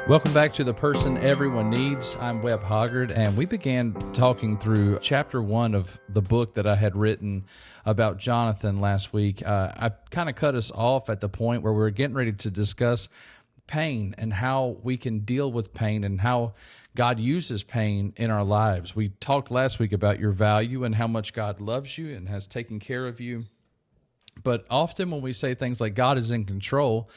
Welcome back to The Person Everyone Needs. I'm Webb Hoggard, and we began talking through chapter 1 of the book that I had written about Jonathan last week. I kind of cut us off at the point where we were getting ready to discuss pain and how we can deal with pain and how God uses pain in our lives. We talked last week about your value and how much God loves you and has taken care of you. But often when we say things like God is in control,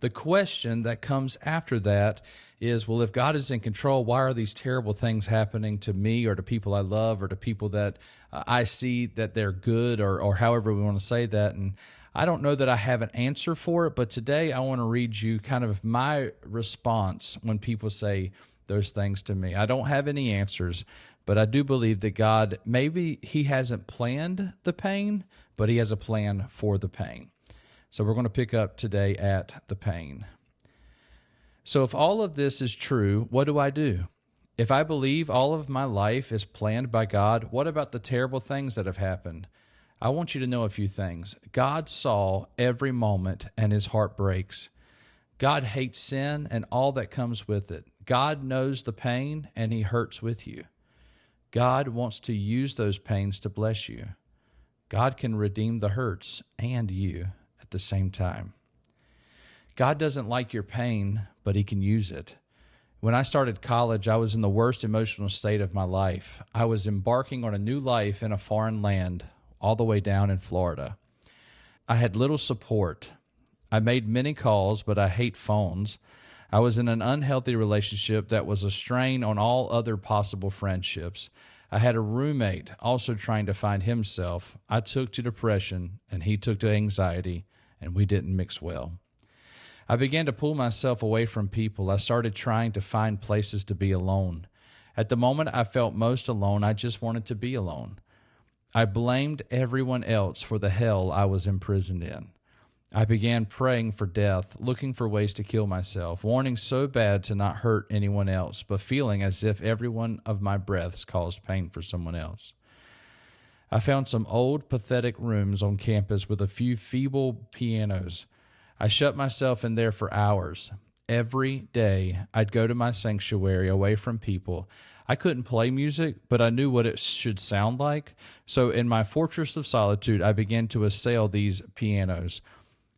the question that comes after that is, well, if God is in control, why are these terrible things happening to me or to people I love or to people that I see that they're good or however we want to say that? And I don't know that I have an answer for it, but today I want to read you kind of my response when people say those things to me. I don't have any answers, but I do believe that God, maybe He hasn't planned the pain, but He has a plan for the pain. So we're going to pick up today at the pain. So if all of this is true, what do I do? If I believe all of my life is planned by God, what about the terrible things that have happened? I want you to know a few things. God saw every moment and His heart breaks. God hates sin and all that comes with it. God knows the pain and He hurts with you. God wants to use those pains to bless you. God can redeem the hurts and you at the same time. God doesn't like your pain, but He can use it. When I started college, I was in the worst emotional state of my life. I was embarking on a new life in a foreign land, all the way down in Florida. I had little support. I made many calls, but I hate phones. I was in an unhealthy relationship that was a strain on all other possible friendships. I had a roommate also trying to find himself. I took to depression, and he took to anxiety, and we didn't mix well. I began to pull myself away from people. I started trying to find places to be alone. At the moment I felt most alone, I just wanted to be alone. I blamed everyone else for the hell I was imprisoned in. I began praying for death, looking for ways to kill myself, wanting so bad to not hurt anyone else, but feeling as if every one of my breaths caused pain for someone else. I found some old, pathetic rooms on campus with a few feeble pianos. I shut myself in there for hours. Every day, I'd go to my sanctuary away from people. I couldn't play music, but I knew what it should sound like. So in my fortress of solitude, I began to assail these pianos.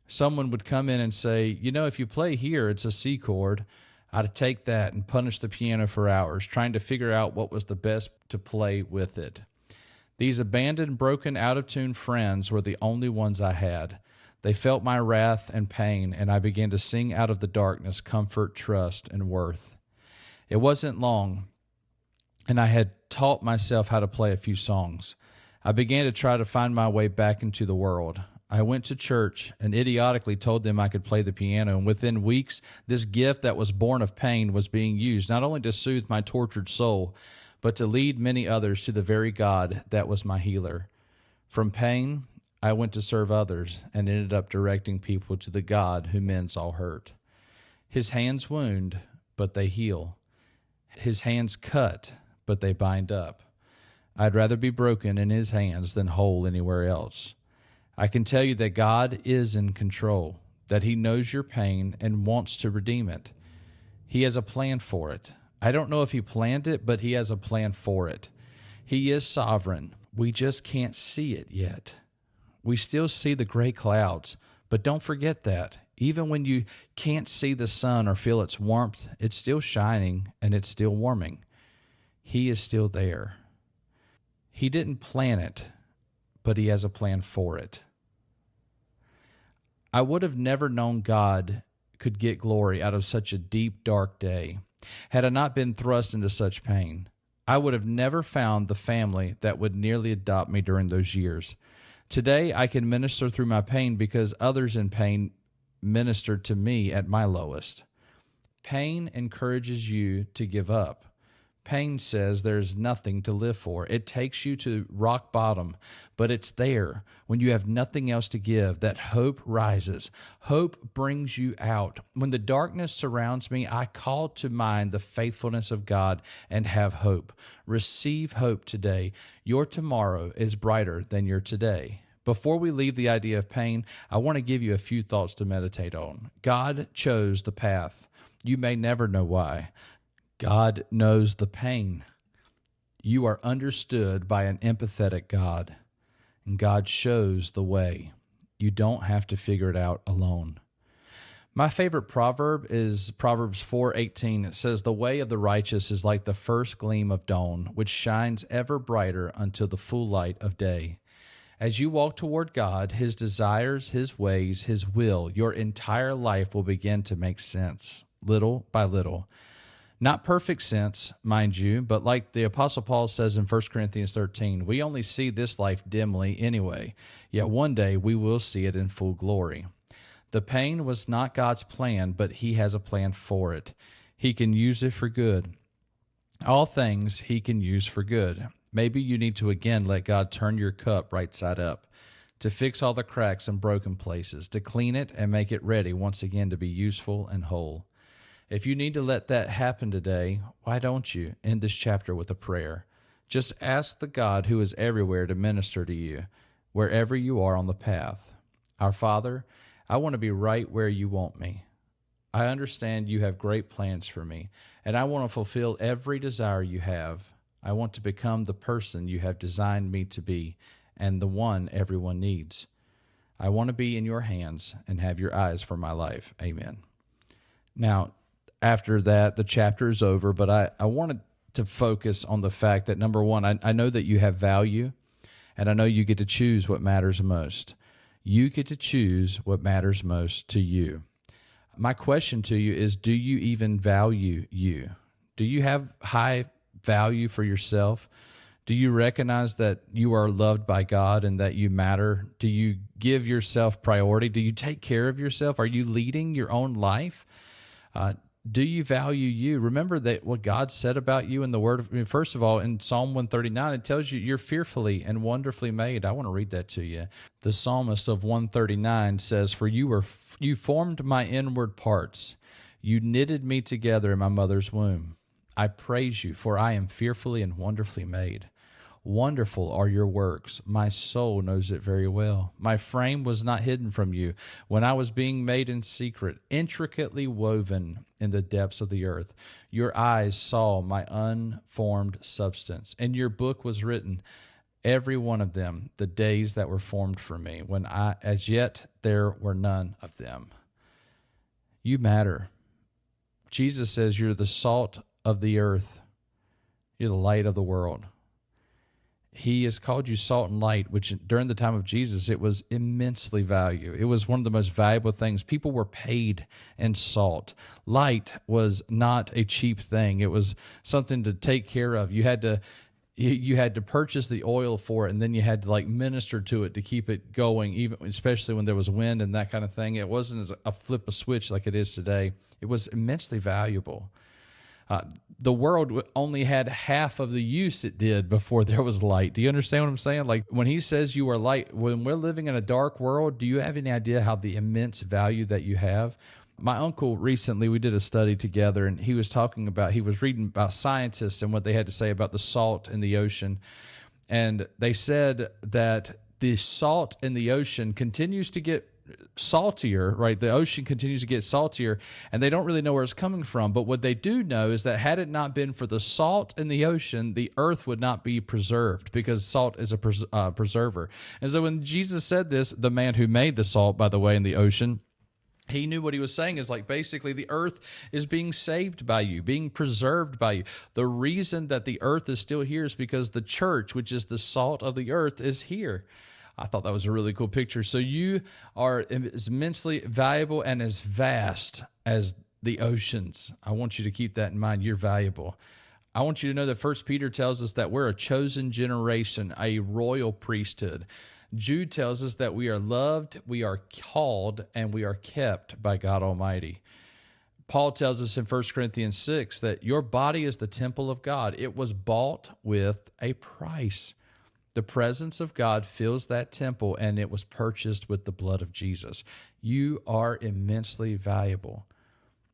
Someone would come in and say, if you play here, it's a C chord. I'd take that and punish the piano for hours, trying to figure out what was the best to play with it. These abandoned, broken, out-of-tune friends were the only ones I had. They felt my wrath and pain, and I began to sing out of the darkness comfort, trust, and worth. It wasn't long, and I had taught myself how to play a few songs. I began to try to find my way back into the world. I went to church and idiotically told them I could play the piano, and within weeks, this gift that was born of pain was being used not only to soothe my tortured soul, but to lead many others to the very God that was my healer. From pain, I went to serve others and ended up directing people to the God who mends all hurt. His hands wound, but they heal. His hands cut, but they bind up. I'd rather be broken in His hands than whole anywhere else. I can tell you that God is in control, that He knows your pain and wants to redeem it. He has a plan for it. I don't know if He planned it, but He has a plan for it. He is sovereign. We just can't see it yet. We still see the gray clouds, but don't forget that. Even when you can't see the sun or feel its warmth, it's still shining and it's still warming. He is still there. He didn't plan it, but He has a plan for it. I would have never known God could get glory out of such a deep, dark day had I not been thrust into such pain. I would have never found the family that would nearly adopt me during those years. Today, I can minister through my pain because others in pain ministered to me at my lowest. Pain encourages you to give up. Pain says there's nothing to live for. It takes you to rock bottom, but it's there when you have nothing else to give that hope rises. Hope brings you out. When the darkness surrounds me, I call to mind the faithfulness of God and have hope. Receive hope today. Your tomorrow is brighter than your today. Before we leave the idea of pain, I want to give you a few thoughts to meditate on. God chose the path You may never know why. God knows the pain. You are understood by an empathetic God, and God shows the way. You don't have to figure it out alone. My favorite proverb is Proverbs 4:18. It says, "The way of the righteous is like the first gleam of dawn, which shines ever brighter until the full light of day." As you walk toward God, His desires, His ways, His will, your entire life will begin to make sense, little by little. Not perfect sense, mind you, but like the Apostle Paul says in 1 Corinthians 13, we only see this life dimly anyway, yet one day we will see it in full glory. The pain was not God's plan, but He has a plan for it. He can use it for good. All things He can use for good. Maybe you need to again let God turn your cup right side up, to fix all the cracks and broken places, to clean it and make it ready once again to be useful and whole. If you need to let that happen today, why don't you end this chapter with a prayer? Just ask the God who is everywhere to minister to you, wherever you are on the path. Our Father, I want to be right where you want me. I understand you have great plans for me, and I want to fulfill every desire you have. I want to become the person you have designed me to be, and the one everyone needs. I want to be in your hands and have your eyes for my life. Amen. Now, after that, the chapter is over, but I wanted to focus on the fact that, number one, I know that you have value, and I know you get to choose what matters most. You get to choose what matters most to you. My question to you is, do you even value you? Do you have high value for yourself? Do you recognize that you are loved by God and that you matter? Do you give yourself priority? Do you take care of yourself? Are you leading your own life? Do you value you? Remember that what God said about you in the Word. First of all, in Psalm 139, it tells you you're fearfully and wonderfully made. I want to read that to you. The psalmist of 139 says, "For you formed my inward parts. You knitted me together in my mother's womb. I praise you, for I am fearfully and wonderfully made. Wonderful are your works. My soul knows it very well. My frame was not hidden from you when I was being made in secret, intricately woven in the depths of the earth. Your eyes saw my unformed substance, and your book was written, every one of them, the days that were formed for me, when as yet there were none of them." You matter. Jesus says you're the salt of the earth. You're the light of the world. He has called you salt and light, which during the time of Jesus, it was immensely valuable. It was one of the most valuable things. People were paid in salt. Light was not a cheap thing. It was something to take care of. You had to purchase the oil for it, and then you had to minister to it to keep it going, even especially when there was wind and that kind of thing. It wasn't a flip a switch like it is today. It was immensely valuable. The world only had half of the use it did before there was light. Do you understand what I'm saying? Like when he says you are light, when we're living in a dark world, do you have any idea how the immense value that you have? My uncle recently, we did a study together, and he was reading about scientists and what they had to say about the salt in the ocean. And they said that the salt in the ocean continues to get saltier, right? The ocean continues to get saltier, and they don't really know where it's coming from. But what they do know is that had it not been for the salt in the ocean, the earth would not be preserved, because salt is a preserver. And so when Jesus said this, the man who made the salt, by the way, in the ocean, he knew what he was saying is basically the earth is being saved by you, being preserved by you. The reason that the earth is still here is because the church, which is the salt of the earth, is here. I thought that was a really cool picture. So you are as immensely valuable and as vast as the oceans. I want you to keep that in mind. You're valuable. I want you to know that 1 Peter tells us that we're a chosen generation, a royal priesthood. Jude tells us that we are loved, we are called, and we are kept by God Almighty. Paul tells us in 1 Corinthians 6 that your body is the temple of God. It was bought with a price. The presence of God fills that temple, and it was purchased with the blood of Jesus. You are immensely valuable.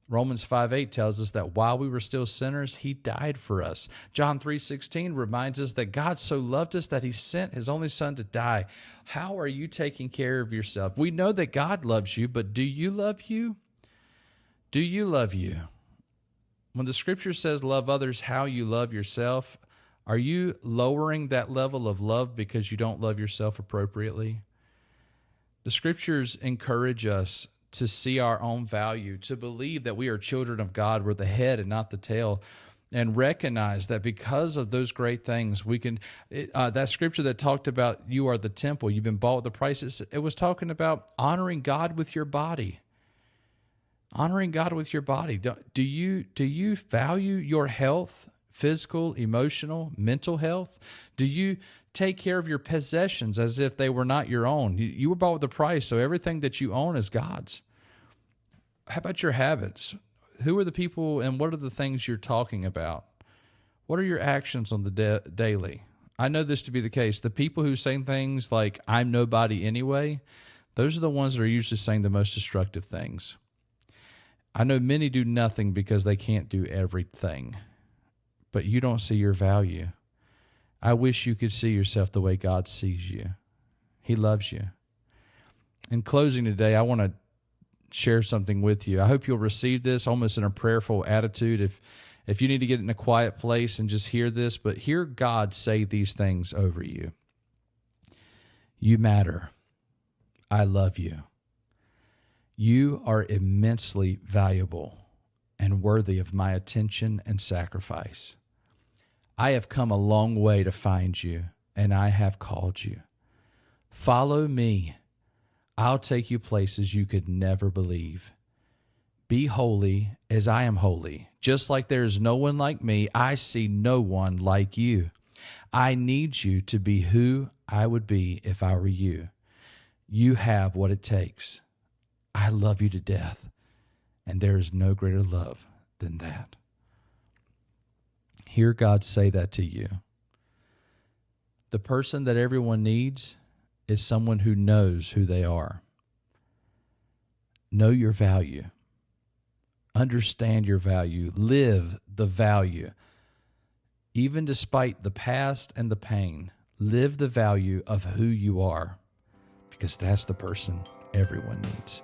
Romans 5:8 tells us that while we were still sinners, he died for us. John 3:16 reminds us that God so loved us that he sent his only son to die. How are you taking care of yourself? We know that God loves you, but do you love you? Do you love you? When the scripture says love others how you love yourself, are you lowering that level of love because you don't love yourself appropriately? The scriptures encourage us to see our own value, to believe that we are children of God, we're the head and not the tail, and recognize that because of those great things, we can, that scripture that talked about you are the temple, you've been bought with a price, it was talking about honoring God with your body. Honoring God with your body. Do you value your health, physical, emotional, mental health? Do you take care of your possessions as if they were not your own? You were bought with a price, so everything that you own is God's. How about your habits? Who are the people and what are the things you're talking about? What are your actions on the daily? I know this to be the case. The people who say things like, I'm nobody anyway, those are the ones that are usually saying the most destructive things. I know many do nothing because they can't do everything, but you don't see your value. I wish you could see yourself the way God sees you. He loves you. In closing today, I want to share something with you. I hope you'll receive this almost in a prayerful attitude. If you need to get in a quiet place and just hear this, but hear God say these things over you. You matter. I love you. You are immensely valuable and worthy of my attention and sacrifice. I have come a long way to find you, and I have called you. Follow me. I'll take you places you could never believe. Be holy as I am holy. Just like there is no one like me, I see no one like you. I need you to be who I would be if I were you. You have what it takes. I love you to death, and there is no greater love than that. Hear God say that to you. The person that everyone needs is someone who knows who they are. Know your value. Understand your value. Live the value. Even despite the past and the pain, live the value of who you are, because that's the person everyone needs.